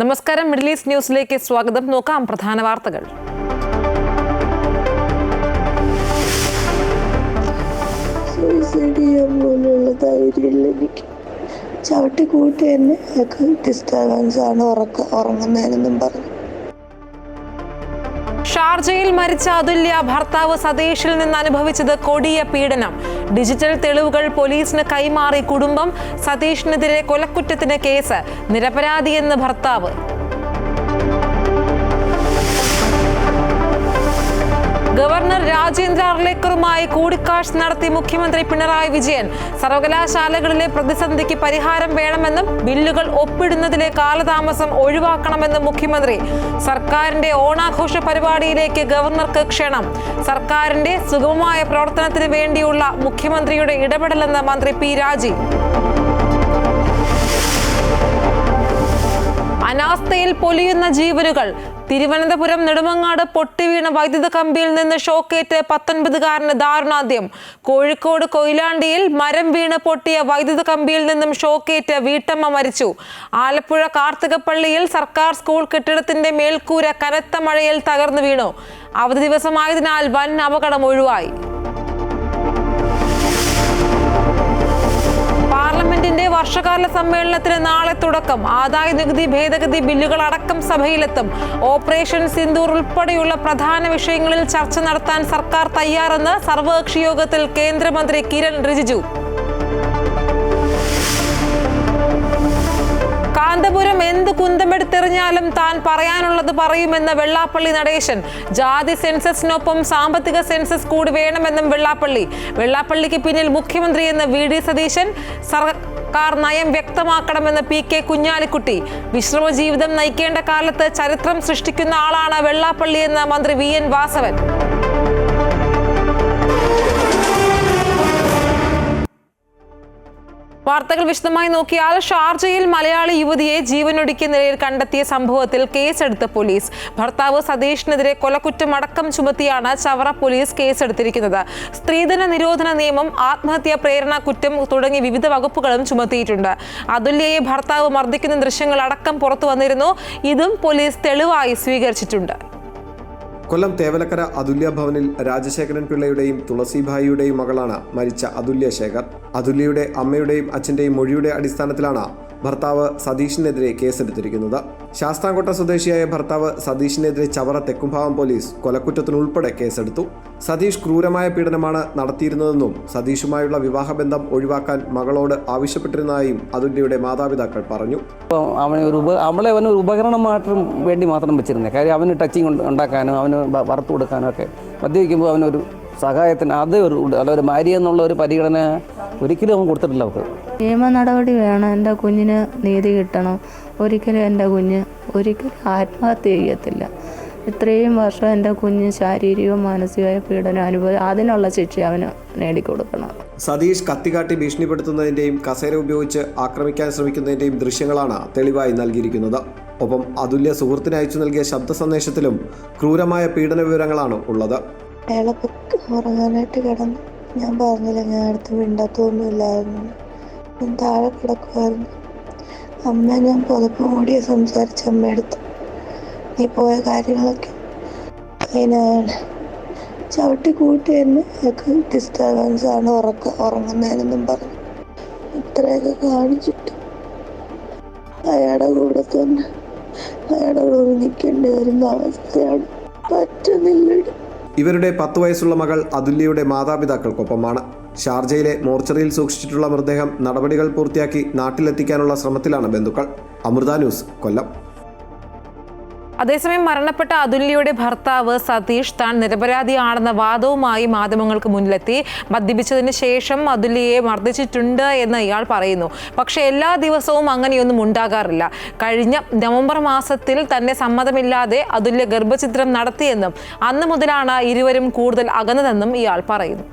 നമസ്കാരം, middle east ന്യൂസിലേക്ക് സ്വാഗതം. നോക്കാം പ്രധാന വാർത്തകൾ. ചവിട്ടി കൂട്ടി തന്നെ ഡിസ്റ്റർബൻസ് ആണ് ഉറങ്ങുന്നതിനെന്നും പറഞ്ഞു. ഷാർജയിൽ മരിച്ച അതുല്യ ഭർത്താവ് സതീഷിൽ നിന്ന് അനുഭവിച്ചത് കൊടിയ പീഡനം. ഡിജിറ്റൽ തെളിവുകൾ പോലീസിന് കൈമാറി കുടുംബം. സതീഷിനെതിരെ കൊലക്കുറ്റത്തിന് കേസ്. നിരപരാധിയെന്ന് ഭർത്താവ്. ഗവർണർ രാജേന്ദ്ര അർലേക്കറുമായി കൂടിക്കാഴ്ച നടത്തി മുഖ്യമന്ത്രി പിണറായി വിജയൻ. സർവകലാശാലകളിലെ പ്രതിസന്ധിക്ക് പരിഹാരം വേണമെന്നും ബില്ലുകൾ ഒപ്പിടുന്നതിലെ കാലതാമസം ഒഴിവാക്കണമെന്നും മുഖ്യമന്ത്രി. സർക്കാരിന്റെ ഓണാഘോഷ പരിപാടിയിലേക്ക് ഗവർണർക്ക് ക്ഷണം. സർക്കാരിന്റെ സുഗമമായ പ്രവർത്തനത്തിന് വേണ്ടിയുള്ള മുഖ്യമന്ത്രിയുടെ ഇടപെടലെന്ന് മന്ത്രി പി രാജി. അനാസ്ഥയിൽ പൊലിയുന്ന ജീവനുകൾ. തിരുവനന്തപുരം നെടുമങ്ങാട് പൊട്ടിവീണ വൈദ്യുത കമ്പിയിൽ നിന്ന് ഷോക്കേറ്റ് 19-കാരന് ദാരുണാന്ത്യം. കോഴിക്കോട് കൊയിലാണ്ടിയിൽ മരം വീണ് പൊട്ടിയ വൈദ്യുത കമ്പിയിൽ നിന്നും ഷോക്കേറ്റ് വീട്ടമ്മ മരിച്ചു. ആലപ്പുഴ കാർത്തികപ്പള്ളിയിൽ സർക്കാർ സ്കൂൾ കെട്ടിടത്തിന്റെ മേൽക്കൂര കനത്ത മഴയിൽ തകർന്നു വീണു. അവധി ദിവസമായതിനാൽ വൻ അപകടം ഒഴിവായി. പാർലമെന്റിന്റെ വർഷകാല സമ്മേളനത്തിന് നാളെ തുടക്കം. ആദായ നികുതി ഭേദഗതി ബില്ലുകൾ അടക്കം സഭയിലെത്തും. ഓപ്പറേഷൻ സിന്ദൂർ ഉൾപ്പെടെയുള്ള പ്രധാന വിഷയങ്ങളിൽ ചർച്ച നടത്താൻ സർക്കാർ തയ്യാറെന്ന് സർവകക്ഷി യോഗത്തിൽ കേന്ദ്രമന്ത്രി കിരൺ റിജിജു. കാന്തപുരം എന്ത് കുന്തമെടുത്തെറിഞ്ഞാലും താൻ പറയാനുള്ളത് പറയുമെന്ന് വെള്ളാപ്പള്ളി നടേശൻ. ജാതി സെൻസസിനൊപ്പം സാമ്പത്തിക സെൻസസ് കൂടി വേണമെന്നും വെള്ളാപ്പള്ളിക്ക് പിന്നിൽ മുഖ്യമന്ത്രിയെന്ന് വി.ഡി. സതീശൻ. സർക്കാർ നയം വ്യക്തമാക്കണമെന്ന് പി.കെ. കുഞ്ഞാലിക്കുട്ടി. വിശ്രമജീവിതം നയിക്കേണ്ട കാലത്ത് ചരിത്രം സൃഷ്ടിക്കുന്ന ആളാണ് വെള്ളാപ്പള്ളിയെന്ന് മന്ത്രി വി.എൻ. വാസവൻ. വാർത്തകൾ വിശദമായി നോക്കിയാൽ, ഷാർജയിൽ മലയാളി യുവതിയെ ജീവനൊടുക്കിയ നിലയിൽ കണ്ടെത്തിയ സംഭവത്തിൽ കേസെടുത്ത പോലീസ്. ഭർത്താവ് സതീഷിനെതിരെ കൊലക്കുറ്റം അടക്കം ചുമത്തിയാണ് ചവറ പോലീസ് കേസെടുത്തിരിക്കുന്നത്. സ്ത്രീധന നിരോധന നിയമം, ആത്മഹത്യാ പ്രേരണ കുറ്റം തുടങ്ങി വിവിധ വകുപ്പുകളും ചുമത്തിയിട്ടുണ്ട്. അതുല്യയെ ഭർത്താവ് മർദ്ദിക്കുന്ന ദൃശ്യങ്ങൾ അടക്കം പുറത്തു വന്നിരുന്നു. ഇതും പോലീസ് തെളിവായി സ്വീകരിച്ചിട്ടുണ്ട്. കൊല്ലം തേവലക്കര അതുല്യ ഭവനിൽ രാജശേഖരൻ പിള്ളയുടെയും തുളസിഭായിയുടെയും മകളാണ് മരിച്ച അതുല്യ ശേഖർ. അതുല്യയുടെ അമ്മയുടെയും അച്ഛന്റെയും മൊഴിയുടെ അടിസ്ഥാനത്തിലാണ് ഭർത്താവ് സതീഷിനെതിരെ കേസെടുത്തിരിക്കുന്നത്. ശാസ്താംകോട്ട സ്വദേശിയായ ഭർത്താവ് സതീഷിനെതിരെ ചവറ തെക്കുംഭാഗം പോലീസ് കൊലക്കുറ്റത്തിനുൾപ്പെടെ കേസെടുത്തു. സതീഷ് ക്രൂരമായ പീഡനമാണ് നടത്തിയിരുന്നതെന്നും സതീഷുമായുള്ള വിവാഹബന്ധം ഒഴിവാക്കാൻ മകളോട് ആവശ്യപ്പെട്ടിരുന്നതായും അതുല്യയുടെ മാതാപിതാക്കൾ പറഞ്ഞു. അവളെ അവന് ഒരു ഉപകരണമായിട്ടും വേണ്ടി മാത്രം വെച്ചിരുന്നത്. കാര്യം അവന് ടച്ചിങ് ഉണ്ടാക്കാനും അവന് വറുത്തു കൊടുക്കാനും ഒക്കെ മദ്യപിക്കുമ്പോൾ അവനൊരു സഹായത്തിന് അത് ഒരു ഭാര്യ എന്നുള്ള ഒരു പരിഗണന ഒരിക്കലും അവൻ കൊടുത്തിട്ടില്ല. അവർക്ക് നിയമ നടപടി വേണം. എൻ്റെ കുഞ്ഞിന് നീതി കിട്ടണം. ഒരിക്കലും എൻ്റെ കുഞ്ഞ് ആത്മഹത്യ ചെയ്യത്തില്ല. ഇത്രയും വർഷം എൻ്റെ കുഞ്ഞ് ശാരീരികവും മാനസികമായ പീഡനം അനുഭവം, അതിനുള്ള ശിക്ഷ അവന് നേടിക്കൊടുക്കണം. സതീഷ് കത്തികാട്ടി ഭീഷണിപ്പെടുത്തുന്നതിൻ്റെയും കസേര ഉപയോഗിച്ച് ആക്രമിക്കാൻ ശ്രമിക്കുന്നതിൻ്റെയും ദൃശ്യങ്ങളാണ് തെളിവായി നൽകിയിരിക്കുന്നത്. ഒപ്പം അതുല്യ സുഹൃത്തിന് അയച്ചു നൽകിയ ശബ്ദ സന്ദേശത്തിലും ക്രൂരമായ പീഡന വിവരങ്ങളാണ് ഉള്ളത്. അയാളെ ഉറങ്ങാനായിട്ട് കിടന്നു. ഞാൻ പറഞ്ഞില്ല, ഞാൻ അടുത്ത് മിണ്ടാത്തൊന്നുമില്ലായിരുന്നു. ഞാൻ താഴെ കിടക്കുമായിരുന്നു. അമ്മ ഞാൻ പുതപ്പ് മൂടിയ സംസാരിച്ച അമ്മയെടുത്തു. നീ പോയ കാര്യങ്ങളൊക്കെ അതിനാണ് ചവിട്ടി കൂട്ടി തന്നെ ഡിസ്റ്റർബൻസ് ആണ് ഉറങ്ങുന്നതിനെന്നും പറഞ്ഞു. ഇത്രയൊക്കെ കാണിച്ചിട്ട് അയാളുടെ കൂടെ തന്നെ അയാളുടെ കൂടെ നിൽക്കേണ്ടി വരുന്ന അവസ്ഥയാണ്. പറ്റുന്നില്ല. ഇവരുടെ 10 വയസ്സുള്ള മകൾ അതുല്യയുടെ മാതാപിതാക്കൾക്കൊപ്പമാണ്. ഷാർജയിലെ മോർച്ചറിയിൽ സൂക്ഷിച്ചിട്ടുള്ള മൃതദേഹം നടപടികൾ പൂർത്തിയാക്കി നാട്ടിലെത്തിക്കാനുള്ള ശ്രമത്തിലാണ് ബന്ധുക്കൾ. അമൃത ന്യൂസ്, കൊല്ലം. അതേസമയം മരണപ്പെട്ട അതുല്യയുടെ ഭർത്താവ് സതീഷ് താൻ നിരപരാധിയാണെന്ന വാദവുമായി മാധ്യമങ്ങൾക്ക് മുന്നിലെത്തി. മദ്യപിച്ചതിന് ശേഷം അതുല്യയെ മർദ്ദിച്ചിട്ടുണ്ട് എന്ന് ഇയാൾ പറയുന്നു. പക്ഷേ എല്ലാ ദിവസവും അങ്ങനെയൊന്നും ഉണ്ടാകാറില്ല. കഴിഞ്ഞ നവംബർ മാസത്തിൽ തന്നെ സമ്മതമില്ലാതെ അതുല്യ ഗർഭഛിദ്രം നടത്തിയെന്നും അന്ന് മുതലാണ് ഇരുവരും കൂടുതൽ അകന്നതെന്നും ഇയാൾ പറയുന്നു.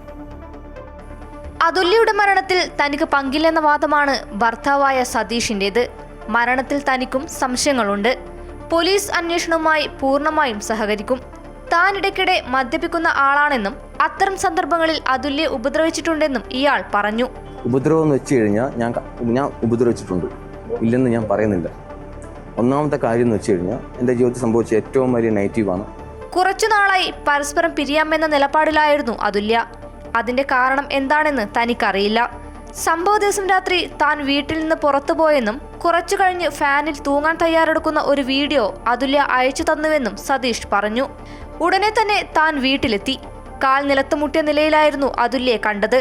അതുല്യയുടെ മരണത്തിൽ തനിക്ക് പങ്കില്ലെന്ന വാദമാണ് ഭർത്താവായ സതീഷിൻ്റേത്. മരണത്തിൽ തനിക്കും സംശയങ്ങളുണ്ട്. പോലീസ് അന്വേഷണവുമായി പൂർണ്ണമായും സഹകരിക്കും. താൻ ഇടയ്ക്കിടെ മദ്യപിക്കുന്ന ആളാണെന്നും അത്തരം സന്ദർഭങ്ങളിൽ അതുല്യെ ഉപദ്രവിച്ചിട്ടുണ്ടെന്നും ഇയാൾ പറഞ്ഞു. ഉപദ്രവം എന്ന് വെച്ച് കഴിഞ്ഞാൽ ഞാൻ ഉപദ്രവിച്ചിട്ടുണ്ട്, ഇല്ലെന്ന് ഞാൻ പറയുന്നില്ല. ഒന്നാമത്തെ കാര്യം എന്ന് വെച്ച് കഴിഞ്ഞാൽ എൻ്റെ ജീവിതത്തിൽ സംഭവിച്ച ഏറ്റവും വലിയ നെഗറ്റീവാണ്. കുറച്ചുനാളായി പരസ്പരം പിരിയാമെന്ന നിലപാടിലായിരുന്നു അതുല്യ. അതിന്റെ കാരണം എന്താണെന്ന് തനിക്കറിയില്ല. സംഭവ ദിവസം രാത്രി താൻ വീട്ടിൽ നിന്ന് പുറത്തുപോയെന്നും കുറച്ചു കഴിഞ്ഞ് ഫാനിൽ തൂങ്ങാൻ തയ്യാറെടുക്കുന്ന ഒരു വീഡിയോ അതുല്യ അയച്ചു തന്നുവെന്നും സതീഷ് പറഞ്ഞു. ഉടനെ തന്നെ താൻ വീട്ടിലെത്തി. കാൽ നിലത്ത് മുട്ടിയ നിലയിലായിരുന്നു അതുല്യയെ കണ്ടത്.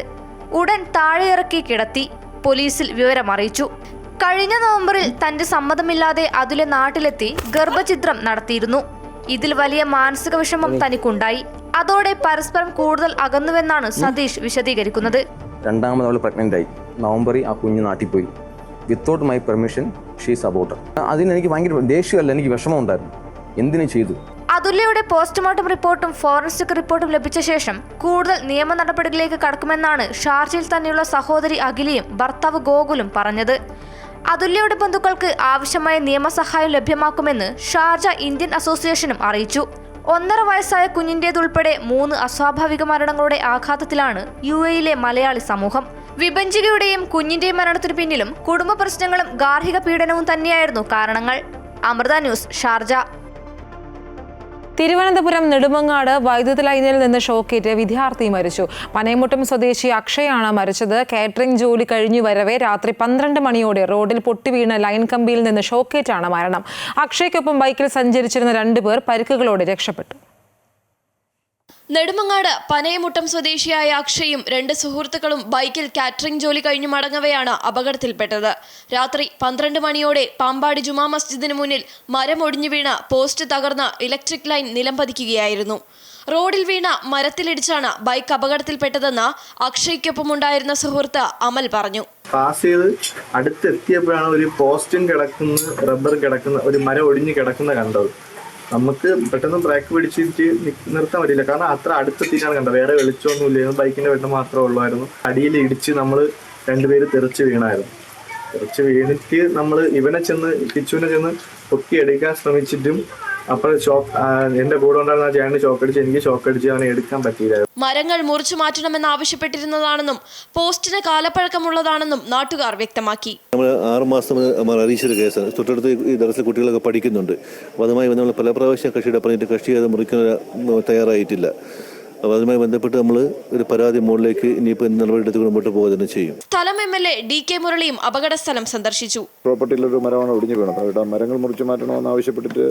ഉടൻ താഴെ ഇറക്കി കിടത്തി. പോലീസിൽ വിവരമറിയിച്ചു. കഴിഞ്ഞ നവംബറിൽ തന്റെ സമ്മതമില്ലാതെ അതുല്യ നാട്ടിലെത്തി ഗർഭഛിദ്രം നടത്തിയിരുന്നു. ഇതിൽ വലിയ മാനസിക വിഷമം തനിക്കുണ്ടായി. അതോടെ പരസ്പരം കൂടുതൽ അകന്നുവെന്നാണ് സതീഷ് വിശദീകരിക്കുന്നത്. രണ്ടാമത് അവൾ പ്രഗ്നൻ്റ് ആയി. നവംബറിൽ ആ കുഞ്ഞ് നാട്ടിൽ പോയി. Without my permission she's aborted. അതിനെനിക്ക് ഭയങ്കര ദേഷ്യമല്ല, എനിക്ക് വിഷമം ഉണ്ടായിരുന്നു. എന്തിനു ചെയ്തു? അതുല്യയുടെ പോസ്റ്റ്മോർട്ടം റിപ്പോർട്ടും ഫോറൻസിക് റിപ്പോർട്ടും ലഭിച്ച ശേഷം കൂടുതൽ നിയമ നടപടികളിലേക്ക് കടക്കുമെന്നാണ് ഷാർജയിൽ തന്നെയുള്ള സഹോദരി അഖിലയും ഭർത്താവ് ഗോകുലും പറഞ്ഞത്. അതുല്യയുടെ ബന്ധുക്കൾക്ക് ആവശ്യമായ നിയമസഹായം ലഭ്യമാക്കുമെന്ന് ഷാർജ ഇന്ത്യൻ അസോസിയേഷനും അറിയിച്ചു. 1.5 വയസ്സായ കുഞ്ഞിൻ്റേതുൾപ്പെടെ 3 അസ്വാഭാവിക മരണങ്ങളുടെ ആഘാതത്തിലാണ് UAE-യിലെ മലയാളി സമൂഹം. വിഭജികയുടെയും കുഞ്ഞിന്റെയും മരണത്തിനു പിന്നിലും കുടുംബ പ്രശ്നങ്ങളും ഗാർഹിക പീഡനവും തന്നെയായിരുന്നു കാരണങ്ങൾ. Amrita news, Sharjah. തിരുവനന്തപുരം നെടുമങ്ങാട് വൈദ്യുതി ലൈനിൽ നിന്ന് ഷോക്കേറ്റ് വിദ്യാർത്ഥി മരിച്ചു. പനയമുട്ടം സ്വദേശി അക്ഷയാണ് മരിച്ചത്. കാറ്ററിംഗ് ജോലി കഴിഞ്ഞു വരവെ രാത്രി 12 മണിയോടെ റോഡിൽ പൊട്ടിവീണ ലൈൻ കമ്പിയിൽ നിന്ന് ഷോക്കേറ്റാണ് മരണം. അക്ഷയ്ക്കൊപ്പം ബൈക്കിൽ സഞ്ചരിച്ചിരുന്ന 2 പേർ പരിക്കുകളോടെ രക്ഷപ്പെട്ടു. നെടുമങ്ങാട് പനയമുട്ടം സ്വദേശിയായ അക്ഷയും 2 സുഹൃത്തുക്കളും ബൈക്കിൽ കാറ്ററിംഗ് ജോലി കഴിഞ്ഞു മടങ്ങവെയാണ് അപകടത്തിൽപ്പെട്ടത്. രാത്രി 12 മണിയോടെ പാമ്പാടി ജുമാ മസ്ജിദിന് മുന്നിൽ മരം ഒടിഞ്ഞു വീണ പോസ്റ്റ് തകർന്ന ഇലക്ട്രിക് ലൈൻ നിലംപതിക്കുകയായിരുന്നു. റോഡിൽ വീണ മരത്തിലിടിച്ചാണ് ബൈക്ക് അപകടത്തിൽപ്പെട്ടതെന്ന് അക്ഷയ്ക്കൊപ്പമുണ്ടായിരുന്ന സുഹൃത്ത് അമൽ പറഞ്ഞു. പാസ് ചെയ്ത് അടുത്തെത്തിയപ്പോഴാണ് ഒരു പോസ്റ്റും കിടക്കുന്ന റബ്ബർ കിടക്കുന്ന ഒരു മരം ഒടിഞ്ഞു കിടക്കുന്ന കണ്ടത്. നമുക്ക് പെട്ടെന്ന് ബ്രേക്ക് പിടിച്ചിട്ട് നിർത്താൻ പറ്റില്ല, കാരണം അത്ര അടുത്തെത്തിയിട്ടാണ് കണ്ടത്. വേറെ വെളിച്ചമൊന്നും ഇല്ലായിരുന്നു, ബൈക്കിന്റെ വെട്ടം മാത്രമേ ഉള്ളായിരുന്നു. അടിയിൽ ഇടിച്ച് നമ്മൾ 2 പേര് തെറിച്ച് വീണായിരുന്നു. തെറിച്ച് വീണിട്ട് നമ്മൾ ഇവനെ ചെന്ന് കിച്ചുവിനെ ചെന്ന് പൊക്കിയെടുക്കാൻ ശ്രമിച്ചിട്ടും അപ്പോൾ എന്റെ കൂടെ ഉണ്ടായിരുന്ന ചേട്ടന് ഷോക്കടിച്ച് എനിക്ക് ഷോക്കടിച്ച് അവനെ എടുക്കാൻ പറ്റിയില്ല. മരങ്ങൾ മുറിച്ചു മാറ്റണമെന്ന് ആവശ്യപ്പെട്ടിരുന്നതാണെന്നും പോസ്റ്റിന് കാലപ്പഴക്കമുള്ളതാണെന്നും നാട്ടുകാർ വ്യക്തമാക്കി. നമ്മൾ 6 മാസം അറിയിച്ചൊരു കേസാണ്. തൊട്ടടുത്ത് ഈ ദർസിലെ കുട്ടികളൊക്കെ പഠിക്കുന്നുണ്ട്. അപ്പോൾ അതുമായി നമ്മൾ പല പ്രാവശ്യം കക്ഷിയുടെ പറഞ്ഞിട്ട് കക്ഷി അത് മുറിക്കാൻ തയ്യാറായിട്ടില്ല. അപ്പോൾ അതുമായി ബന്ധപ്പെട്ട് നമ്മൾ ഒരു പരാതി മുകളിലേക്ക് ഇനിയിപ്പോൾ നടപടിയെടുത്ത് മുമ്പോട്ട് പോകുക തന്നെ ചെയ്യും. സ്ഥലം MLA DK മുരളിയും അപകട സ്ഥലം സന്ദർശിച്ചു. പ്രോപ്പർട്ടിയിലൊരു മരമാണ് ഒടിഞ്ഞു വീണത്. അവിടെ മരങ്ങൾ മുറിച്ചു മാറ്റണമെന്ന് ആവശ്യപ്പെട്ടിട്ട്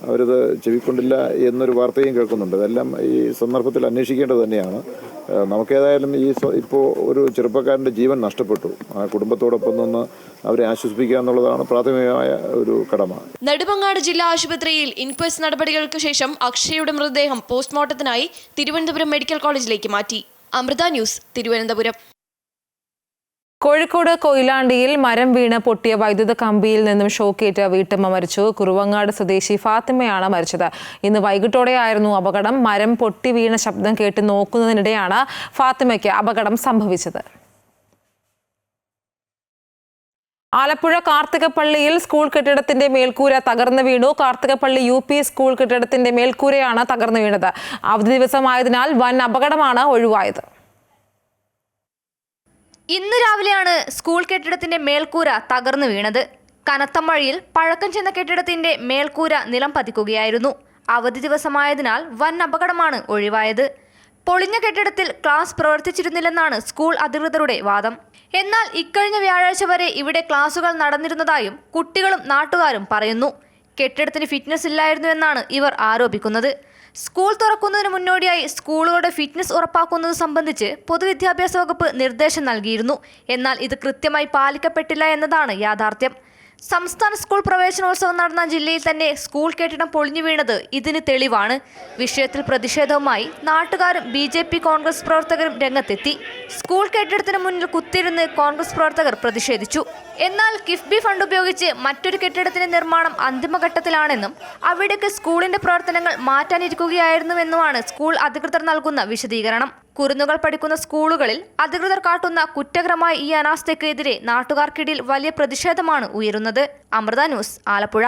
അവരത് ചെവിക്കൊണ്ടില്ല എന്നൊരു വാർത്തയും കേൾക്കുന്നുണ്ട്. അതെല്ലാം ഈ സന്ദർഭത്തിൽ അന്വേഷിക്കേണ്ടത് തന്നെയാണ്. നമുക്കേതായാലും ഇപ്പോൾ ഒരു ചെറുപ്പക്കാരൻ്റെ ജീവൻ നഷ്ടപ്പെട്ടു. ആ കുടുംബത്തോടൊപ്പം നിന്ന് അവരെ ആശ്വസിപ്പിക്കുക എന്നുള്ളതാണ് പ്രാഥമികമായ ഒരു കടമ. നെടുമങ്ങാട് ജില്ലാ ആശുപത്രിയിൽ ഇൻക്വസ്റ്റ് നടപടികൾക്ക് ശേഷം അക്ഷയയുടെ മൃതദേഹം പോസ്റ്റ്മോർട്ടത്തിനായി തിരുവനന്തപുരം മെഡിക്കൽ കോളേജിലേക്ക് മാറ്റി. അമൃത ന്യൂസ്, തിരുവനന്തപുരം. കോഴിക്കോട് കൊയിലാണ്ടിയിൽ മരം വീണ് പൊട്ടിയ വൈദ്യുത കമ്പിയിൽ നിന്നും ഷോക്കേറ്റ് വീട്ടമ്മ മരിച്ചു. കുറുവങ്ങാട് സ്വദേശി ഫാത്തിമയാണ് മരിച്ചത്. ഇന്ന് വൈകിട്ടോടെയായിരുന്നു അപകടം. മരം പൊട്ടി വീണ ശബ്ദം കേട്ട് നോക്കുന്നതിനിടെയാണ് ഫാത്തിമയ്ക്ക് അപകടം സംഭവിച്ചത്. ആലപ്പുഴ കാർത്തികപ്പള്ളിയിൽ സ്കൂൾ കെട്ടിടത്തിന്റെ മേൽക്കൂര തകർന്നു വീണു. കാർത്തികപ്പള്ളി UP സ്കൂൾ കെട്ടിടത്തിന്റെ മേൽക്കൂരയാണ് തകർന്നു വീണത്. അവധി ദിവസമായതിനാൽ വൻ അപകടമാണ് ഒഴിവായത്. ഇന്ന് രാവിലെയാണ് സ്കൂൾ കെട്ടിടത്തിന്റെ മേൽക്കൂര തകർന്നു വീണത്. കനത്ത മഴയിൽ പഴക്കം ചെന്ന കെട്ടിടത്തിന്റെ മേൽക്കൂര നിലം പതിക്കുകയായിരുന്നു. അവധി ദിവസമായതിനാൽ വൻ അപകടമാണ് ഒഴിവായത്. പൊളിഞ്ഞ കെട്ടിടത്തിൽ ക്ലാസ് പ്രവർത്തിച്ചിരുന്നില്ലെന്നാണ് സ്കൂൾ അധികൃതരുടെ വാദം. എന്നാൽ ഇക്കഴിഞ്ഞ വ്യാഴാഴ്ച വരെ ഇവിടെ ക്ലാസുകൾ നടന്നിരുന്നതായും കുട്ടികളും നാട്ടുകാരും പറയുന്നു. കെട്ടിടത്തിന് ഫിറ്റ്നസ് ഇല്ലായിരുന്നു എന്നാണ് ഇവർ ആരോപിക്കുന്നത്. സ്കൂൾ തുറക്കുന്നതിന് മുന്നോടിയായി സ്കൂളുകളുടെ ഫിറ്റ്നസ് ഉറപ്പാക്കുന്നത് സംബന്ധിച്ച് പൊതുവിദ്യാഭ്യാസ വകുപ്പ് നിർദ്ദേശം നൽകിയിരുന്നു. എന്നാൽ ഇത് കൃത്യമായി പാലിക്കപ്പെട്ടില്ല എന്നതാണ് യാഥാർത്ഥ്യം. സംസ്ഥാന സ്കൂൾ പ്രവേശനോത്സവം നടന്ന ജില്ലയിൽ തന്നെ സ്കൂൾ കെട്ടിടം പൊളിഞ്ഞു വീണത് ഇതിന് തെളിവാണ്. വിഷയത്തിൽ പ്രതിഷേധവുമായി നാട്ടുകാരും BJP കോൺഗ്രസ് പ്രവർത്തകരും രംഗത്തെത്തി. സ്കൂൾ കെട്ടിടത്തിന് മുന്നിൽ കുത്തിയിരുന്ന് കോൺഗ്രസ് പ്രവർത്തകർ പ്രതിഷേധിച്ചു. എന്നാൽ കിഫ്ബി ഫണ്ട് ഉപയോഗിച്ച് മറ്റൊരു കെട്ടിടത്തിന്റെ നിർമ്മാണം അന്തിമഘട്ടത്തിലാണെന്നും അവിടേക്ക് സ്കൂളിന്റെ പ്രവർത്തനങ്ങൾ മാറ്റാനിരിക്കുകയായിരുന്നുവെന്നുമാണ് സ്കൂൾ അധികൃതർ നൽകുന്ന വിശദീകരണം. കുരുന്നുകൾ പഠിക്കുന്ന സ്കൂളുകളിൽ അധികൃതർ കാട്ടുന്ന കുറ്റകരമായ ഈ അനാസ്ഥയ്ക്കെതിരെ നാട്ടുകാർക്കിടയിൽ വലിയ പ്രതിഷേധമാണ് ഉയരുന്നത്. അമൃത ന്യൂസ്, ആലപ്പുഴ.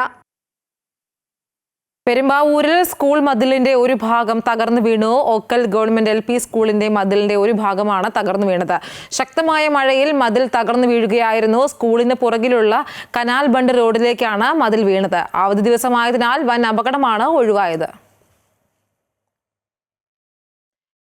പെരുമ്പാവൂരിൽ സ്കൂൾ മതിലിന്റെ ഒരു ഭാഗം തകർന്നു വീണു. ഓക്കൽ ഗവൺമെന്റ് LP സ്കൂളിന്റെ മതിലിന്റെ ഒരു ഭാഗമാണ് തകർന്നു വീണത്. ശക്തമായ മഴയിൽ മതിൽ തകർന്നു വീഴുകയായിരുന്നു. സ്കൂളിന് പുറകിലുള്ള കനാൽ ബണ്ട് റോഡിലേക്കാണ് മതിൽ വീണത്. അവധി ദിവസമായതിനാൽ വൻ അപകടമാണ് ഒഴിവായത്.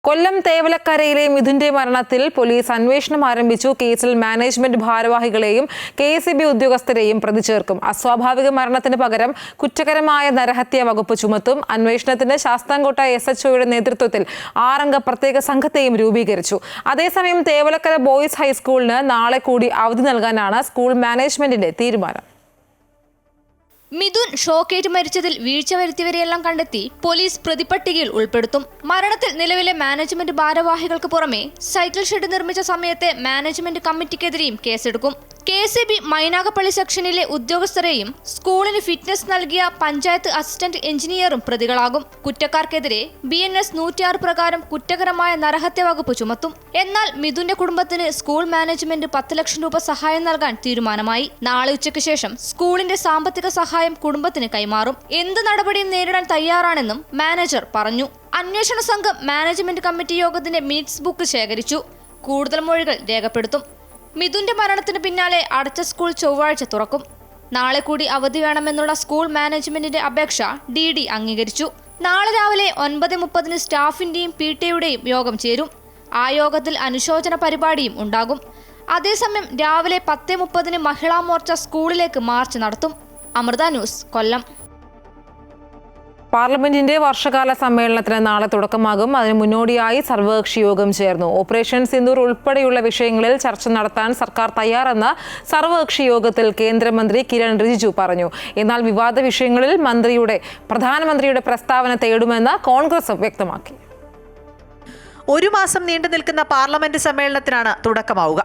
കൊല്ലം തേവലക്കരയിലെ മിഥുന്റെ മരണത്തിൽ പോലീസ് അന്വേഷണം ആരംഭിച്ചു. കേസിൽ മാനേജ്മെന്റ് ഭാരവാഹികളെയും KSEB ഉദ്യോഗസ്ഥരെയും പ്രതി ചേർക്കും. അസ്വാഭാവിക മരണത്തിന് പകരം കുറ്റകരമായ നരഹത്യ വകുപ്പ് ചുമത്തും. അന്വേഷണത്തിന് ശാസ്താംകോട്ട SHOയുടെ നേതൃത്വത്തിൽ 6 അംഗ പ്രത്യേക സംഘത്തെയും രൂപീകരിച്ചു. അതേസമയം തേവലക്കര ബോയ്സ് ഹൈസ്കൂളിന് നാളെ കൂടി അവധി നൽകാനാണ് സ്കൂൾ മാനേജ്മെന്റിന്റെ തീരുമാനം. മിഥുൻ ഷോക്കേറ്റ് മരിച്ചതിൽ വീഴ്ച വരുത്തിയവരെയെല്ലാം കണ്ടെത്തി പോലീസ് പ്രതിപട്ടികയിൽ ഉൾപ്പെടുത്തും. മരണത്തിൽ നിലവിലെ മാനേജ്മെന്റ് ഭാരവാഹികൾക്ക് പുറമെ സൈക്കിൾ ഷെഡ് നിർമ്മിച്ച സമയത്തെ മാനേജ്മെന്റ് കമ്മിറ്റിക്കെതിരെയും കേസെടുക്കും. KSEB മൈനാഗപ്പള്ളി സെക്ഷനിലെ ഉദ്യോഗസ്ഥരെയും സ്കൂളിന് ഫിറ്റ്നസ് നൽകിയ പഞ്ചായത്ത് അസിസ്റ്റന്റ് എഞ്ചിനീയറും പ്രതികളാകും. കുറ്റക്കാർക്കെതിരെ BNS 106 പ്രകാരം കുറ്റകരമായ നരഹത്യ വകുപ്പ് ചുമത്തും. എന്നാൽ മിഥുന്റെ കുടുംബത്തിന് സ്കൂൾ മാനേജ്മെന്റ് 10 ലക്ഷം രൂപ സഹായം നൽകാൻ തീരുമാനമായി. നാളെ ഉച്ചയ്ക്ക് ശേഷം സ്കൂളിന്റെ സാമ്പത്തിക സഹായം കുടുംബത്തിന് കൈമാറും. എന്ത് നടപടിയും നേരിടാൻ തയ്യാറാണെന്നും മാനേജർ പറഞ്ഞു. അന്വേഷണ സംഘം മാനേജ്മെന്റ് കമ്മിറ്റി യോഗത്തിന്റെ മിനിറ്റ്സ് ബുക്ക് ശേഖരിച്ചു. കൂടുതൽ മൊഴികൾ രേഖപ്പെടുത്തും. മിഥുന്റെ മരണത്തിന് പിന്നാലെ അടച്ച സ്കൂൾ ചൊവ്വാഴ്ച തുറക്കും. നാളെ കൂടി അവധി വേണമെന്നുള്ള സ്കൂൾ മാനേജ്മെന്റിന്റെ അപേക്ഷ DD അംഗീകരിച്ചു. നാളെ രാവിലെ 9:30 സ്റ്റാഫിന്റെയും PTAയുടെയും യോഗം ചേരും. ആ യോഗത്തിൽ അനുശോചന പരിപാടിയും ഉണ്ടാകും. അതേസമയം രാവിലെ 10:30 മഹിളാ മോർച്ച സ്കൂളിലേക്ക് മാർച്ച് നടത്തും. അമൃത ന്യൂസ്, കൊല്ലം. പാർലമെന്റിന്റെ വർഷകാല സമ്മേളനത്തിന് നാളെ തുടക്കമാകും. അതിന് മുന്നോടിയായി സർവകക്ഷി യോഗം ചേർന്നു. ഓപ്പറേഷൻ സിന്ദൂർ ഉൾപ്പെടെയുള്ള വിഷയങ്ങളിൽ ചർച്ച നടത്താൻ സർക്കാർ തയ്യാറെന്ന് സർവകക്ഷി യോഗത്തിൽ കേന്ദ്രമന്ത്രി കിരൺ റിജിജു പറഞ്ഞു. എന്നാൽ വിവാദ വിഷയങ്ങളിൽ പ്രധാനമന്ത്രിയുടെ പ്രസ്താവന തേടുമെന്ന് കോൺഗ്രസും വ്യക്തമാക്കി. 1 മാസം നീണ്ടു നിൽക്കുന്ന പാർലമെന്റ് സമ്മേളനത്തിനാണ് തുടക്കമാവുക.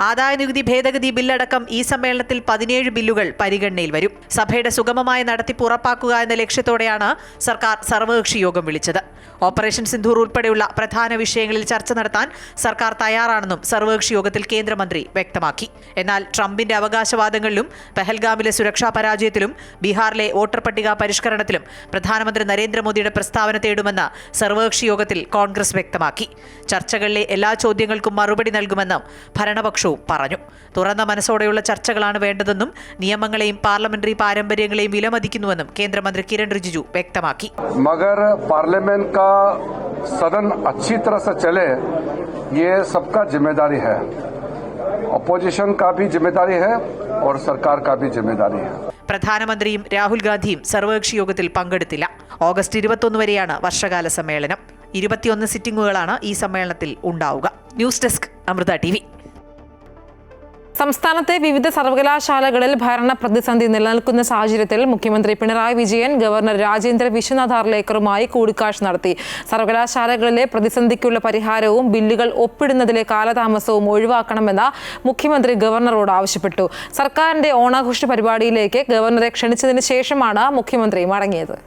ആദായനികുതി ഭേദഗതി ബില്ലടക്കം ഈ സമ്മേളനത്തിൽ 17 ബില്ലുകൾ പരിഗണനയിൽ വരും. സഭയുടെ സുഗമമായ നടത്തിപ്പ് ഉറപ്പാക്കുക എന്ന ലക്ഷ്യത്തോടെയാണ് സർക്കാർ സർവകക്ഷി യോഗം വിളിച്ചത്. ഓപ്പറേഷൻ സിന്ദൂർ ഉൾപ്പെടെയുള്ള പ്രധാന വിഷയങ്ങളിൽ ചർച്ച നടത്താൻ സർക്കാർ തയ്യാറാണെന്നും സർവകക്ഷി യോഗത്തിൽ കേന്ദ്രമന്ത്രി വ്യക്തമാക്കി. എന്നാൽ ട്രംപിന്റെ അവകാശവാദങ്ങളിലും പെഹൽഗാമിലെ സുരക്ഷാ പരാജയത്തിലും ബീഹാറിലെ വോട്ടർ പട്ടിക പരിഷ്കരണത്തിലും പ്രധാനമന്ത്രി നരേന്ദ്രമോദിയുടെ പ്രസ്താവന തേടുമെന്ന് സർവകക്ഷി യോഗത്തിൽ കോൺഗ്രസ് വ്യക്തമാക്കി. ചർച്ചകളിലെ എല്ലാ ചോദ്യങ്ങൾക്കും മറുപടി നൽകുമെന്നും ഭരണപക്ഷവും പറഞ്ഞു. തുറന്ന മനസ്സോടെയുള്ള ചർച്ചകളാണ് വേണ്ടതെന്നും നിയമങ്ങളെയും പാർലമെന്ററി പാരമ്പര്യങ്ങളെയും വിലമതിക്കുന്നുവെന്നും കേന്ദ്രമന്ത്രി കിരൺ റിജിജു വ്യക്തമാക്കി. मगर पार्लियामेंट का सदन अच्छी तरह से चले ये सबका जिम्मेदारी है. ऑपोजिशन का भी जिम्मेदारी है और सरकार का भी जिम्मेदारी है. പ്രധാനമന്ത്രിയും രാഹുൽ ഗാന്ധിയും സർവകക്ഷി യോഗത്തിൽ പങ്കെടുത്തില്ല. ഓഗസ്റ്റ് 21 വരെയാണ് വർഷകാല സമ്മേളനം. 21 സിറ്റിംഗുകളാണ് ഈ സമ്മേളനത്തിൽ ഉണ്ടാവുക. News desk, Amrita TV. സംസ്ഥാനത്തെ വിവിധ സർവകലാശാലകളിൽ ഭരണ പ്രതിസന്ധി നിലനിൽക്കുന്ന സാഹചര്യത്തിൽ മുഖ്യമന്ത്രി പിണറായി വിജയൻ ഗവർണർ രാജേന്ദ്ര വിശ്വനാഥ് ആർലേക്കറുമായി കൂടിക്കാഴ്ച നടത്തി. സർവകലാശാലകളിലെ പ്രതിസന്ധിക്കുള്ള പരിഹാരവും ബില്ലുകൾ ഒപ്പിടുന്നതിലെ കാലതാമസവും ഒഴിവാക്കണമെന്ന് മുഖ്യമന്ത്രി ഗവർണറോട് ആവശ്യപ്പെട്ടു. സർക്കാരിന്റെ ഓണാഘോഷ പരിപാടിയിലേക്ക് ഗവർണറെ ക്ഷണിച്ചതിന് ശേഷമാണ് മുഖ്യമന്ത്രി മടങ്ങിയത്.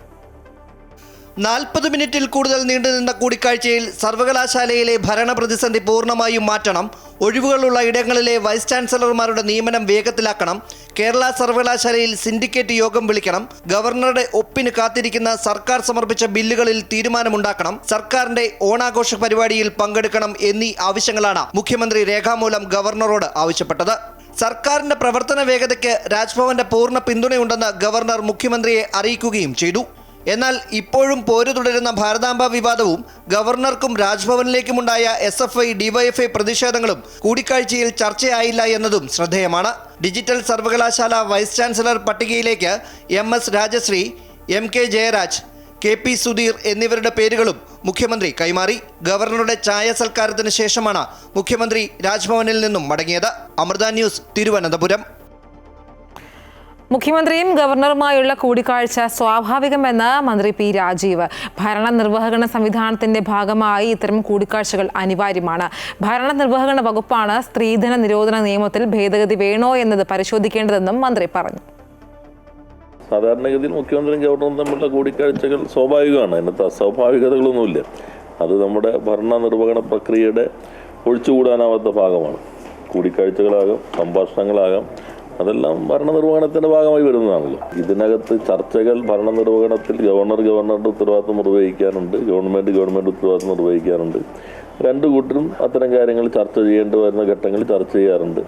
40 മിനിറ്റിൽ കൂടുതൽ നീണ്ടുനിന്ന കൂടിക്കാഴ്ചയിൽ സർവകലാശാലയിലെ ഭരണ പ്രതിസന്ധി പൂർണ്ണമായും മാറ്റണം, ഒഴിവുകളുള്ള ഇടങ്ങളിലെ വൈസ് ചാൻസലർമാരുടെ നിയമനം വേഗത്തിലാക്കണം, കേരള സർവകലാശാലയിൽ സിൻഡിക്കേറ്റ് യോഗം വിളിക്കണം, ഗവർണറുടെ ഒപ്പിന് കാത്തിരിക്കുന്ന സർക്കാർ സമർപ്പിച്ച ബില്ലുകളിൽ തീരുമാനമുണ്ടാക്കണം, സർക്കാരിന്റെ ഓണാഘോഷ പരിപാടിയിൽ പങ്കെടുക്കണം എന്നീ ആവശ്യങ്ങളാണ് മുഖ്യമന്ത്രി രേഖാമൂലം ഗവർണറോട് ആവശ്യപ്പെട്ടത്. സർക്കാരിന്റെ പ്രവർത്തന വേഗതയ്ക്ക് രാജ്ഭവന്റെ പൂർണ്ണ പിന്തുണയുണ്ടെന്ന് ഗവർണർ മുഖ്യമന്ത്രിയെ അറിയിക്കുകയും ചെയ്തു. എന്നാൽ ഇപ്പോഴും പോരു തുടരുന്ന ഭാരതാംബ വിവാദവും ഗവർണർക്കും രാജ്ഭവനിലേക്കുമുണ്ടായ SFI DYFI പ്രതിഷേധങ്ങളും കൂടിക്കാഴ്ചയിൽ ചർച്ചയായില്ല എന്നതും ശ്രദ്ധേയമാണ്. ഡിജിറ്റൽ സർവകലാശാല വൈസ് ചാൻസലർ പട്ടികയിലേക്ക് MS Rajashree, MK Jayaraj, KP Sudheer എന്നിവരുടെ പേരുകളും മുഖ്യമന്ത്രി കൈമാറി. ഗവർണറുടെ ചായ സൽക്കാരത്തിന് ശേഷമാണ് മുഖ്യമന്ത്രി രാജ്ഭവനിൽ നിന്നും മടങ്ങിയത്. അമൃത ന്യൂസ്, തിരുവനന്തപുരം. മുഖ്യമന്ത്രിയും ഗവർണറുമായുള്ള കൂടിക്കാഴ്ച സ്വാഭാവികമെന്ന് മന്ത്രി P രാജീവ്. ഭരണനിർവഹണ സംവിധാനത്തിന്റെ ഭാഗമായി ഇത്തരം കൂടിക്കാഴ്ചകൾ അനിവാര്യമാണ്. ഭരണനിർവഹണ വകുപ്പാണ് സ്ത്രീധന നിരോധന നിയമത്തിൽ ഭേദഗതി വേണോ എന്നത് പരിശോധിക്കേണ്ടതെന്നും മന്ത്രി പറഞ്ഞു. സാധാരണഗതിയിൽ മുഖ്യമന്ത്രിയും ഗവർണറും തമ്മിലുള്ള കൂടിക്കാഴ്ചകൾ സ്വാഭാവികമാണ്. അതിനകത്ത് അസ്വാഭാവികതകളൊന്നുമില്ല. അത് നമ്മുടെ ഭരണനിർവഹണ പ്രക്രിയയുടെ ഒഴിച്ചുകൂടാനാവാത്ത ഭാഗമാണ്. കൂടിക്കാഴ്ചകളാകാം, സംഭാഷണങ്ങളാകാം, അതെല്ലാം ഭരണനിർവഹണത്തിന്റെ ഭാഗമായി വരുന്നതാണല്ലോ. ഇതിനകത്ത് ചർച്ചകൾ ഭരണനിർവഹണത്തിൽ ഗവർണറുടെ ഉത്തരവാദിത്വം നിർവഹിക്കാനുണ്ട്, ഗവൺമെന്റ് ഉത്തരവാദിത്വം നിർവഹിക്കാനുണ്ട്. രണ്ടു കൂട്ടരും അത്തരം കാര്യങ്ങൾ ചർച്ച ചെയ്യേണ്ടി വരുന്ന ഘട്ടങ്ങളിൽ ചർച്ച ചെയ്യാറുണ്ട്.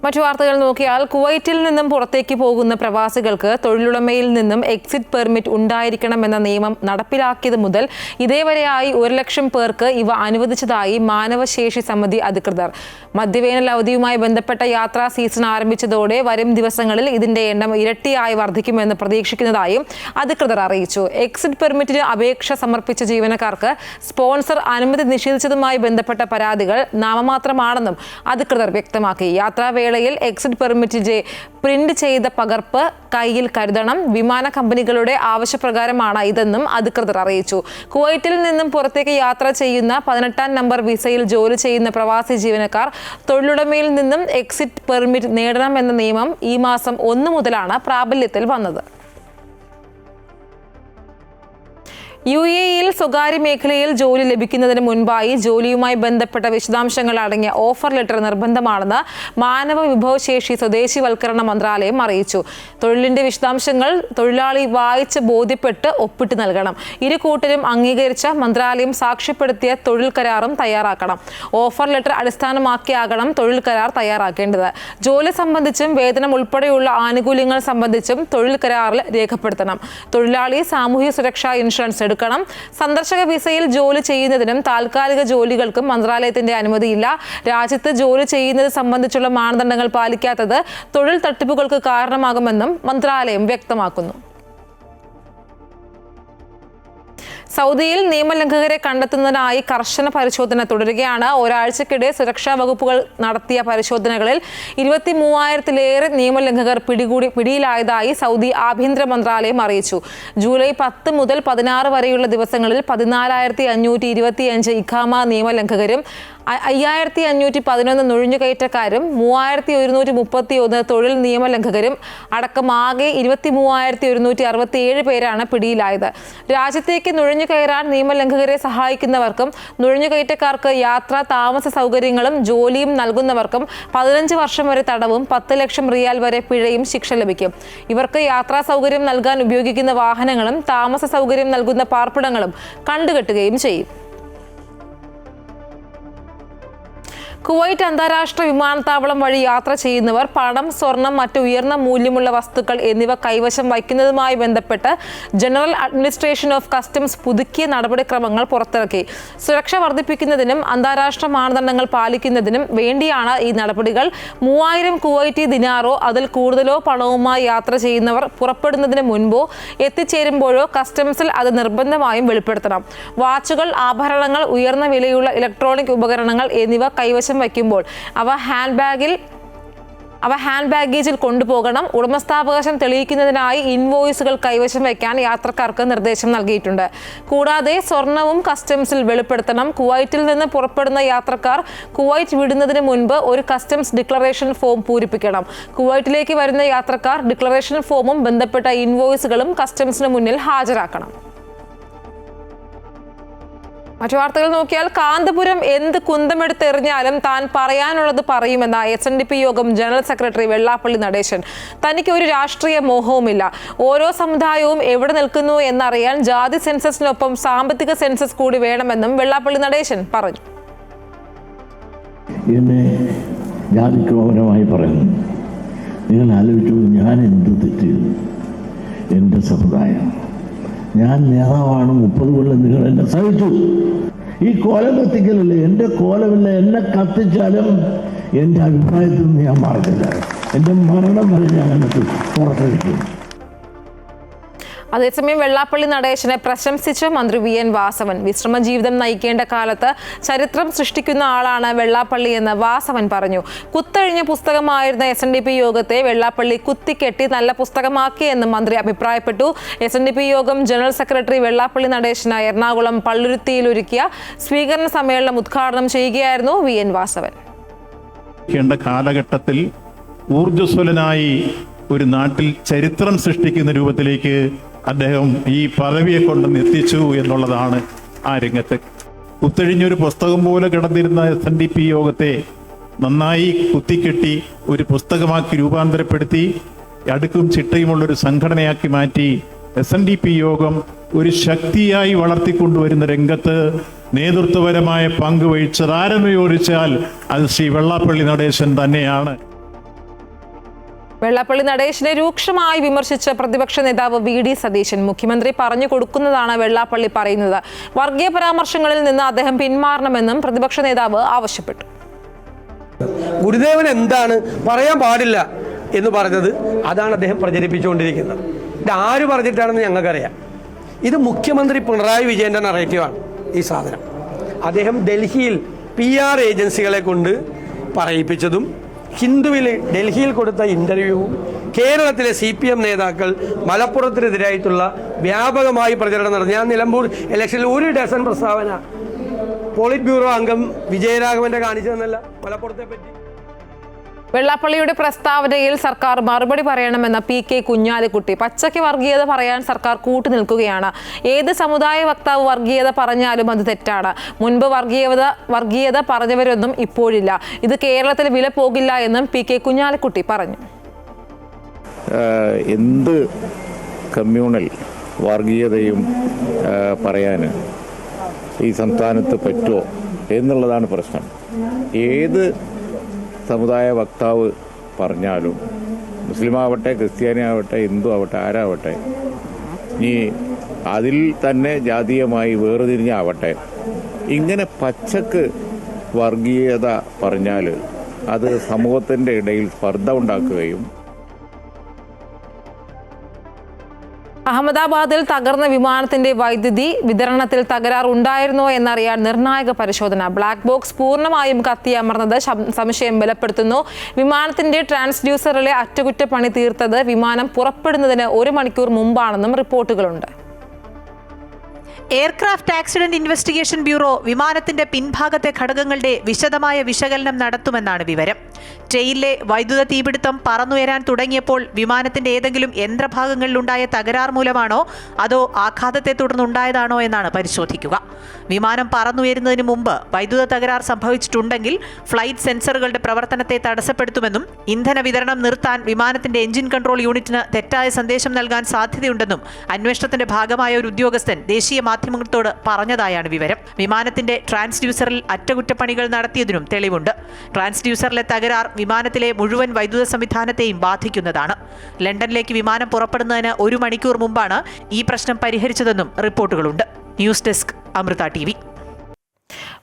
മറ്റു വാർത്തകൾ നോക്കിയാൽ കുവൈറ്റിൽ നിന്നും പുറത്തേക്ക് പോകുന്ന പ്രവാസികൾക്ക് തൊഴിലുടമയിൽ നിന്നും എക്സിറ്റ് പെർമിറ്റ് ഉണ്ടായിരിക്കണമെന്ന നിയമം നടപ്പിലാക്കിയത് മുതൽ ഇതേവരെയായി 1,00,000 പേർക്ക് ഇവ അനുവദിച്ചതായി മാനവശേഷി സമിതി അധികൃതർ. മധ്യവേനൽ അവധിയുമായി ബന്ധപ്പെട്ട യാത്രാ സീസൺ ആരംഭിച്ചതോടെ വരും ദിവസങ്ങളിൽ ഇതിന്റെ എണ്ണം ഇരട്ടിയായി വർദ്ധിക്കുമെന്ന് പ്രതീക്ഷിക്കുന്നതായും അധികൃതർ അറിയിച്ചു. എക്സിറ്റ് പെർമിറ്റിന് അപേക്ഷ സമർപ്പിച്ച ജീവനക്കാർക്ക് സ്പോൺസർ അനുമതി നിഷേധിച്ചതുമായി ബന്ധപ്പെട്ട പരാതികൾ നാമമാത്രമാണെന്നും അധികൃതർ വ്യക്തമാക്കി. യാത്രാവേളയിൽ എക്സിറ്റ് പെർമിറ്റിന്റെ പ്രിന്റ് ചെയ്ത പകർപ്പ് കയ്യിൽ കരുതണം. വിമാന കമ്പനികളുടെ ആവശ്യപ്രകാരമാണ് ഇതെന്നും അധികൃതർ അറിയിച്ചു. കുവൈറ്റിൽ നിന്നും പുറത്തേക്ക് യാത്ര ചെയ്യുന്ന 18-ാം നമ്പർ വിസയിൽ ജോലി ചെയ്യുന്ന പ്രവാസി ജീവനക്കാർ തൊഴിലുടമയിൽ നിന്നും എക്സിറ്റ് പെർമിറ്റ് നേടണമെന്ന നിയമം ഈ മാസം 1 മുതലാണ് പ്രാബല്യത്തിൽ വന്നത്. UAE-യിൽ സ്വകാര്യ മേഖലയിൽ ജോലി ലഭിക്കുന്നതിന് മുൻപായി ജോലിയുമായി ബന്ധപ്പെട്ട വിശദാംശങ്ങൾ അടങ്ങിയ ഓഫർ ലെറ്റർ നിർബന്ധമാണെന്ന് മാനവ വിഭവശേഷി സ്വദേശിവൽക്കരണ മന്ത്രാലയം അറിയിച്ചു. തൊഴിലിന്റെ വിശദാംശങ്ങൾ തൊഴിലാളി വായിച്ച് ബോധ്യപ്പെട്ട് ഒപ്പിട്ട് നൽകണം. ഇരു കൂട്ടരും അംഗീകരിച്ച മന്ത്രാലയം സാക്ഷ്യപ്പെടുത്തിയ തൊഴിൽ കരാറും തയ്യാറാക്കണം. ഓഫർ ലെറ്റർ അടിസ്ഥാനമാക്കിയാകണം തൊഴിൽ കരാർ തയ്യാറാക്കേണ്ടത്. ജോലി സംബന്ധിച്ചും വേതനം ഉൾപ്പെടെയുള്ള ആനുകൂല്യങ്ങൾ സംബന്ധിച്ചും തൊഴിൽ കരാറിൽ രേഖപ്പെടുത്തണം. തൊഴിലാളി സാമൂഹ്യ സുരക്ഷാ ഇൻഷുറൻസ് എടുക്കണം. സന്ദർശക വിസയിൽ ജോലി ചെയ്യുന്നതിനും താൽക്കാലിക ജോലികൾക്കും മന്ത്രാലയത്തിന്റെ അനുമതിയില്ല. രാജ്യത്ത് ജോലി ചെയ്യുന്നത് സംബന്ധിച്ചുള്ള മാനദണ്ഡങ്ങൾ പാലിക്കാത്തത് തൊഴിൽ തട്ടിപ്പുകൾക്ക് കാരണമാകുമെന്നും മന്ത്രാലയം വ്യക്തമാക്കുന്നു. സൗദിയിൽ നിയമലംഘകരെ കണ്ടെത്തുന്നതിനായി കർശന പരിശോധന തുടരുകയാണ്. ഒരാഴ്ചക്കിടെ സുരക്ഷാ വകുപ്പുകൾ നടത്തിയ പരിശോധനകളിൽ 23,000-ലേറെ നിയമലംഘകർ പിടിയിലായതായി സൗദി ആഭ്യന്തര മന്ത്രാലയം അറിയിച്ചു. ജൂലൈ 10 മുതൽ 16 വരെയുള്ള ദിവസങ്ങളിൽ 14,525 ഇഖാമ നിയമലംഘകരും 5,511 നുഴഞ്ഞുകയറ്റക്കാരും 3,131 തൊഴിൽ നിയമലംഘകരും അടക്കം ആകെ 23,167 പേരാണ് പിടിയിലായത്. രാജ്യത്തേക്ക് നുഴഞ്ഞുകയറാൻ നിയമലംഘകരെ സഹായിക്കുന്നവർക്കും നുഴഞ്ഞുകയറ്റക്കാർക്ക് യാത്രാ താമസ സൗകര്യങ്ങളും ജോലിയും നൽകുന്നവർക്കും 15 വർഷം വരെ തടവും 10 ലക്ഷം റിയാൽ വരെ പിഴയും ശിക്ഷ ലഭിക്കും. ഇവർക്ക് യാത്രാ സൗകര്യം നൽകാൻ ഉപയോഗിക്കുന്ന വാഹനങ്ങളും താമസ സൗകര്യം നൽകുന്ന പാർപ്പിടങ്ങളും കണ്ടുകെട്ടുകയും ചെയ്യും. കുവൈറ്റ് അന്താരാഷ്ട്ര വിമാനത്താവളം വഴി യാത്ര ചെയ്യുന്നവർ പണം, സ്വർണം, മറ്റ് ഉയർന്ന മൂല്യമുള്ള വസ്തുക്കൾ എന്നിവ കൈവശം വയ്ക്കുന്നതുമായി ബന്ധപ്പെട്ട് ജനറൽ അഡ്മിനിസ്ട്രേഷൻ ഓഫ് കസ്റ്റംസ് പുതുക്കിയ നടപടിക്രമങ്ങൾ പുറത്തിറക്കി. സുരക്ഷ വർദ്ധിപ്പിക്കുന്നതിനും അന്താരാഷ്ട്ര മാനദണ്ഡങ്ങൾ പാലിക്കുന്നതിനും വേണ്ടിയാണ് ഈ നടപടികൾ. 3000 കുവൈറ്റി ദിനാറോ അതിൽ കൂടുതലോ പണവുമായി യാത്ര ചെയ്യുന്നവർ പുറപ്പെടുന്നതിന് മുൻപോ എത്തിച്ചേരുമ്പോഴോ കസ്റ്റംസിൽ അത് നിർബന്ധമായും വെളിപ്പെടുത്തണം. വാച്ചുകൾ, ആഭരണങ്ങൾ, ഉയർന്ന വിലയുള്ള ഇലക്ട്രോണിക് ഉപകരണങ്ങൾ എന്നിവ കൈവശം വയ്ക്കുമ്പോൾ അവ ഹാൻഡ് ബാഗേജിൽ കൊണ്ടുപോകണം. ഉടമസ്ഥാവകാശം തെളിയിക്കുന്നതിനായി ഇൻവോയ്സുകൾ കൈവശം വയ്ക്കാൻ യാത്രക്കാർക്ക് നിർദ്ദേശം നൽകിയിട്ടുണ്ട്. കൂടാതെ സ്വർണവും കസ്റ്റംസിൽ വെളിപ്പെടുത്തണം. കുവൈറ്റിൽ നിന്ന് പുറപ്പെടുന്ന യാത്രക്കാർ കുവൈറ്റ് വിടുന്നതിന് മുൻപ് ഒരു കസ്റ്റംസ് ഡിക്ലറേഷൻ ഫോം പൂരിപ്പിക്കണം. കുവൈറ്റിലേക്ക് വരുന്ന യാത്രക്കാർ ഡിക്ലറേഷൻ ഫോമും ബന്ധപ്പെട്ട ഇൻവോയ്സുകളും കസ്റ്റംസിന് മുന്നിൽ ഹാജരാക്കണം. മറ്റു വാർത്തകൾ നോക്കിയാൽ കാന്തപുരം എന്ത് കുന്തമെടുത്തെറിഞ്ഞാലും താൻ പറയാനുള്ളത് പറയുമെന്ന SNDP യോഗം ജനറൽ സെക്രട്ടറി വെള്ളാപ്പള്ളി നടേശൻ. തനിക്ക് ഒരു രാഷ്ട്രീയ മോഹവുമില്ല. ഓരോ സമുദായവും എവിടെ നിൽക്കുന്നു എന്നറിയാൻ ജാതി സെൻസസിനൊപ്പം സാമ്പത്തിക സെൻസസ് കൂടി വേണമെന്നും വെള്ളാപ്പള്ളി നടേശൻ പറഞ്ഞു. എന്നെ ജാതിക്രോപരമായി പറയുന്നു. നിങ്ങൾ ആലോചിച്ചു, ഞാൻ എന്ത് തെറ്റ് ചെയ്തു? എൻ്റെ സമുദായം, ഞാൻ നേതാവാണ്, 30 കൊല്ലം നിങ്ങൾ എന്നെ സഹിച്ചു. ഈ കോലം കത്തിക്കലല്ലേ, എൻ്റെ കോലമില്ല. എന്നെ കത്തിച്ചാലും എൻ്റെ അഭിപ്രായത്തിൽ നിന്ന് ഞാൻ മാറില്ല. എൻ്റെ മരണം വരെ ഞാൻ എന്നിട്ട് പുറത്തെടുക്കും. അതേസമയം വെള്ളാപ്പള്ളി നടേശനെ പ്രശംസിച്ച് മന്ത്രി VN വാസവൻ. വിശ്രമ ജീവിതം നയിക്കേണ്ട കാലത്ത് ചരിത്രം സൃഷ്ടിക്കുന്ന ആളാണ് വെള്ളാപ്പള്ളി എന്ന് വാസവൻ പറഞ്ഞു. കുത്തഴിഞ്ഞ പുസ്തകമായിരുന്ന SNDP യോഗത്തെ വെള്ളാപ്പള്ളി കുത്തിക്കെട്ടി നല്ല പുസ്തകമാക്കിയെന്ന് മന്ത്രി അഭിപ്രായപ്പെട്ടു. SNDP യോഗം ജനറൽ സെക്രട്ടറി വെള്ളാപ്പള്ളി നടേശനായി എറണാകുളം പള്ളുരുത്തിയിൽ ഒരുക്കിയ സ്വീകരണ സമ്മേളനം ഉദ്ഘാടനം ചെയ്യുകയായിരുന്നു VN വാസവൻ. കാലഘട്ടത്തിൽ ഊർജ്ജസ്വലനായി ഒരു നാട്ടിൽ ചരിത്രം സൃഷ്ടിക്കുന്ന രൂപത്തിലേക്ക് അദ്ദേഹം ഈ പദവിയെ കൊണ്ടുവന്ന് എത്തിച്ചു എന്നുള്ളതാണ് ആ രംഗത്ത്. കുത്തഴിഞ്ഞൊരു പുസ്തകം പോലെ കിടന്നിരുന്ന SNDP യോഗത്തെ നന്നായി കുത്തിക്കെട്ടി ഒരു പുസ്തകമാക്കി രൂപാന്തരപ്പെടുത്തി അടുക്കും ചിട്ടയുമുള്ളൊരു സംഘടനയാക്കി മാറ്റി SNDP യോഗം ഒരു ശക്തിയായി വളർത്തിക്കൊണ്ടുവരുന്ന രംഗത്ത് നേതൃത്വപരമായ പങ്ക് വഹിച്ചതാരെന്ന് ചോദിച്ചാൽ അത് ശ്രീ വെള്ളാപ്പള്ളി നടേശൻ തന്നെയാണ്. വെള്ളാപ്പള്ളി നടേശനെ രൂക്ഷമായി വിമർശിച്ച പ്രതിപക്ഷ നേതാവ് VD സതീശൻ മുഖ്യമന്ത്രി പറഞ്ഞു കൊടുക്കുന്നതാണ് വെള്ളാപ്പള്ളി പറയുന്നത്. വർഗീയ പരാമർശങ്ങളിൽ നിന്ന് അദ്ദേഹം പിന്മാറണമെന്നും പ്രതിപക്ഷ നേതാവ് ആവശ്യപ്പെട്ടു. ഗുരുദേവൻ എന്താണ് പറയാൻ പാടില്ല എന്ന് പറഞ്ഞത് അതാണ് അദ്ദേഹം പ്രചരിപ്പിച്ചുകൊണ്ടിരിക്കുന്നത്. ഇത് ആര് പറഞ്ഞിട്ടാണെന്ന് ഞങ്ങൾക്കറിയാം. ഇത് മുഖ്യമന്ത്രി പിണറായി വിജയന്റെ നറേറ്റീവാണ്. ഈ സാധനം അദ്ദേഹം ഡൽഹിയിൽ PR ഏജൻസികളെ കൊണ്ട് പറയിപ്പിച്ചതും ഹിന്ദുവിൽ ഡൽഹിയിൽ കൊടുത്ത ഇന്റർവ്യൂവും കേരളത്തിലെ CPM നേതാക്കൾ മലപ്പുറത്തിനെതിരായിട്ടുള്ള വ്യാപകമായി പ്രചരണം നടത്തി. ഞാൻ നിലമ്പൂർ ഇലക്ഷനിൽ 1 ഡസൻ പ്രസ്താവന പോളിറ്റ് ബ്യൂറോ അംഗം വിജയരാഘവന്റെ കാണിച്ചതെന്നല്ല മലപ്പുറത്തെ പറ്റി. വെള്ളാപ്പള്ളിയുടെ പ്രസ്താവനയിൽ സർക്കാർ മറുപടി പറയണമെന്ന PK കുഞ്ഞാലിക്കുട്ടി. പച്ചയ്ക്ക് വർഗീയത പറയാൻ സർക്കാർ കൂട്ടുനിൽക്കുകയാണ്. ഏത് സമുദായ വക്താവ് വർഗീയത പറഞ്ഞാലും അത് തെറ്റാണ്. മുൻപ് വർഗീയത പറഞ്ഞവരൊന്നും ഇപ്പോഴില്ല. ഇത് കേരളത്തിൽ വില പോകില്ല എന്നും PK കുഞ്ഞാലിക്കുട്ടി പറഞ്ഞു. എന്ത് കമ്മ്യൂണൽ വർഗീയതയും പറയാൻ ഈ സംസ്ഥാനത്ത് പറ്റുമോ എന്നുള്ളതാണ് പ്രശ്നം. ഏത് സമുദായ വക്താവ് പറഞ്ഞാലും മുസ്ലിമാവട്ടെ, ക്രിസ്ത്യാനി ആവട്ടെ, ഹിന്ദു ആവട്ടെ, ആരാവട്ടെ, ഈ അതിൽ തന്നെ ജാതീയമായി വേർതിരിഞ്ഞാവട്ടെ, ഇങ്ങനെ പച്ചക്ക് വർഗീയത പറഞ്ഞാൽ അത് സമൂഹത്തിൻ്റെ ഇടയിൽ സ്പർദ്ധ ഉണ്ടാക്കുകയും. അഹമ്മദാബാദിൽ തകർന്ന വിമാനത്തിന്റെ വൈദ്യുതി വിതരണത്തിൽ തകരാർ ഉണ്ടായിരുന്നോ എന്നറിയാൻ നിർണായക പരിശോധന. ബ്ലാക്ക് ബോക്സ് പൂർണ്ണമായും കത്തിയമർന്നത് സംശയം ബലപ്പെടുത്തുന്നു. വിമാനത്തിന്റെ ട്രാൻസ്ഡ്യൂസറിലെ അറ്റകുറ്റപ്പണി തീർത്തത് വിമാനം പുറപ്പെടുന്നതിന് 1 മണിക്കൂർ മുമ്പാണെന്നും റിപ്പോർട്ടുകളുണ്ട്. എയർക്രാഫ്റ്റ് ആക്സിഡന്റ് ഇൻവെസ്റ്റിഗേഷൻ ബ്യൂറോ വിമാനത്തിന്റെ പിൻഭാഗത്തെ ഘടകങ്ങളുടെ വിശദമായ വിശകലനം നടത്തുമെന്നാണ് വിവരം. ടെയിലിലെ വൈദ്യുത തീപിടുത്തം പറന്നുയരാൻ തുടങ്ങിയപ്പോൾ വിമാനത്തിന്റെ ഏതെങ്കിലും യന്ത്രഭാഗങ്ങളിലുണ്ടായ തകരാർ മൂലമാണോ അതോ ആഘാതത്തെ തുടർന്നുണ്ടായതാണോ എന്നാണ് പരിശോധിക്കുക. വിമാനം പറന്നുയരുന്നതിന് മുമ്പ് വൈദ്യുത തകരാർ സംഭവിച്ചിട്ടുണ്ടെങ്കിൽ ഫ്ലൈറ്റ് സെൻസറുകളുടെ പ്രവർത്തനത്തെ തടസ്സപ്പെടുത്തുമെന്നും ഇന്ധന വിതരണം നിർത്താൻ വിമാനത്തിന്റെ എഞ്ചിൻ കൺട്രോൾ യൂണിറ്റിന് തെറ്റായ സന്ദേശം നൽകാൻ സാധ്യതയുണ്ടെന്നും അന്വേഷണത്തിന്റെ ഭാഗമായ ഒരു ഉദ്യോഗസ്ഥൻ ദേശീയ മാധ്യമങ്ങളോട് പറഞ്ഞതായാണ് വിവരം. വിമാനത്തിന്റെ ട്രാൻസ്ഡ്യൂസറിൽ അറ്റകുറ്റപ്പണികൾ നടത്തിയതിനും തെളിവുണ്ട്. ട്രാൻസ്ഡ്യൂസറിലെ തകരാർ വിമാനത്തിലെ മുഴുവൻ വൈദ്യുത സംവിധാനത്തെയും ബാധിക്കുന്നതാണ്. ലണ്ടനിലേക്ക് വിമാനം പുറപ്പെടുന്നതിന് 1 മണിക്കൂർ മുമ്പാണ് ഈ പ്രശ്നം പരിഹരിച്ചതെന്നും റിപ്പോർട്ടുകളുണ്ട്. News desk Amrita TV.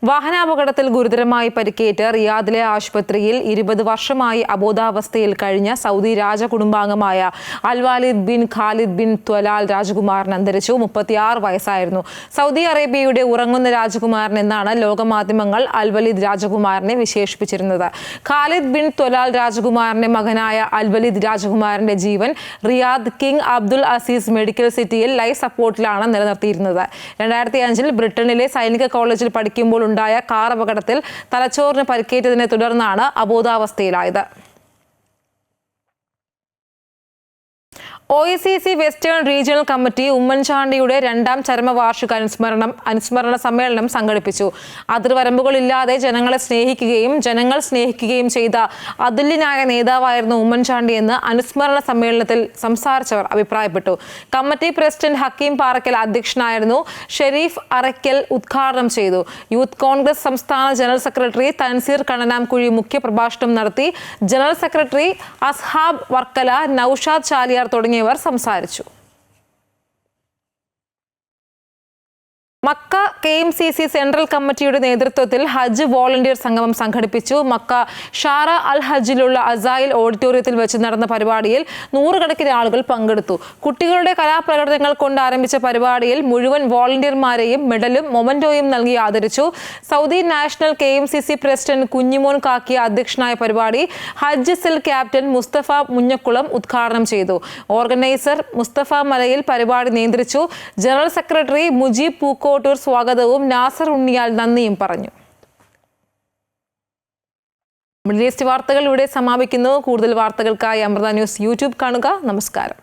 വാഹനാപകടത്തിൽ ഗുരുതരമായി പരിക്കേറ്റ് റിയാദിലെ ആശുപത്രിയിൽ 20 വർഷമായി അബോധാവസ്ഥയിൽ കഴിഞ്ഞ സൗദി രാജകുടുംബാംഗമായ Alwaleed bin Khalid bin Talal രാജകുമാരൻ അന്തരിച്ചു. 36 വയസ്സായിരുന്നു. സൗദി അറേബ്യയുടെ ഉറങ്ങുന്ന രാജകുമാരൻ എന്നാണ് ലോകമാധ്യമങ്ങൾ അൽവലിദ് രാജകുമാരനെ വിശേഷിപ്പിച്ചിരുന്നത്. ഖാലിദ് ബിൻ ത്വലാൽ രാജകുമാരന്റെ മകനായ അൽവലിദ് രാജകുമാരന്റെ ജീവൻ Riyadh King Abdul Aziz medical സിറ്റിയിൽ ലൈഫ് സപ്പോർട്ടിലാണ് നിലനിർത്തിയിരുന്നത്. 2005-ൽ ബ്രിട്ടനിലെ സൈനിക കോളേജിൽ പഠിക്കുമ്പോൾ ഉണ്ടായ കാർ അപകടത്തിൽ തലച്ചോറിന് പരിക്കേറ്റതിനെ തുടർന്നാണ് അബോധാവസ്ഥയിലായത്. OICC വെസ്റ്റേൺ റീജിയണൽ കമ്മിറ്റി ഉമ്മൻചാണ്ടിയുടെ 2ാം ചരമവാർഷിക അനുസ്മരണ സമ്മേളനം സംഘടിപ്പിച്ചു. അതിർവരമ്പുകളില്ലാതെ ജനങ്ങളെ സ്നേഹിക്കുകയും ജനങ്ങൾ സ്നേഹിക്കുകയും ചെയ്ത അതുല്യനായ നേതാവായിരുന്നു ഉമ്മൻചാണ്ടി എന്ന് അനുസ്മരണ സമ്മേളനത്തിൽ സംസാരിച്ചവർ അഭിപ്രായപ്പെട്ടു. കമ്മിറ്റി പ്രസിഡന്റ് ഹക്കീം പാറക്കൽ അധ്യക്ഷനായിരുന്നു. ഷെരീഫ് അറയ്ക്കൽ ഉദ്ഘാടനം ചെയ്തു. യൂത്ത് കോൺഗ്രസ് സംസ്ഥാന ജനറൽ സെക്രട്ടറി തൻസീർ കണ്ണനാംകുഴി മുഖ്യപ്രഭാഷണം നടത്തി. ജനറൽ സെക്രട്ടറി അസ്ഹാബ് വർക്കല, നൌഷാദ് ചാലിയാർ തുടങ്ങിയവർ സംസാരിച്ചു. മക്ക KMCC സെൻട്രൽ കമ്മിറ്റിയുടെ നേതൃത്വത്തിൽ ഹജ്ജ് വോളണ്ടിയർ സംഗമം സംഘടിപ്പിച്ചു. മക്ക ഷാറ അൽ ഹജ്ജിലുള്ള അസായിൽ ഓഡിറ്റോറിയത്തിൽ വെച്ച് നടന്ന പരിപാടിയിൽ 100 കണക്കിന് ആളുകൾ പങ്കെടുത്തു. കുട്ടികളുടെ കലാപ്രകടനങ്ങൾ കൊണ്ട് ആരംഭിച്ച പരിപാടിയിൽ മുഴുവൻ വോളണ്ടിയർമാരെയും മെഡലും മൊമന്റോയും നൽകി ആദരിച്ചു. Saudi national KMCC president Kunjumon കാക്കിയ അധ്യക്ഷനായ പരിപാടി ഹജ്ജ് സെൽ ക്യാപ്റ്റൻ മുസ്തഫ മുഞ്ഞക്കുളം ഉദ്ഘാടനം ചെയ്തു. ഓർഗനൈസർ മുസ്തഫ മലയിൽ പരിപാടി നിയന്ത്രിച്ചു. ജനറൽ സെക്രട്ടറി മുജീബ് പൂക്കോട്ടൂർ സ്വാഗതവും നാസർ ഉണ്ണിയാൽ നന്ദിയും പറഞ്ഞു. മിഡിൽ ഈസ്റ്റ് വാർത്തകൾ ഇവിടെ സമാപിക്കുന്നു. കൂടുതൽ വാർത്തകൾക്കായി അമൃത ന്യൂസ് യൂട്യൂബ് കാണുക. നമസ്കാരം.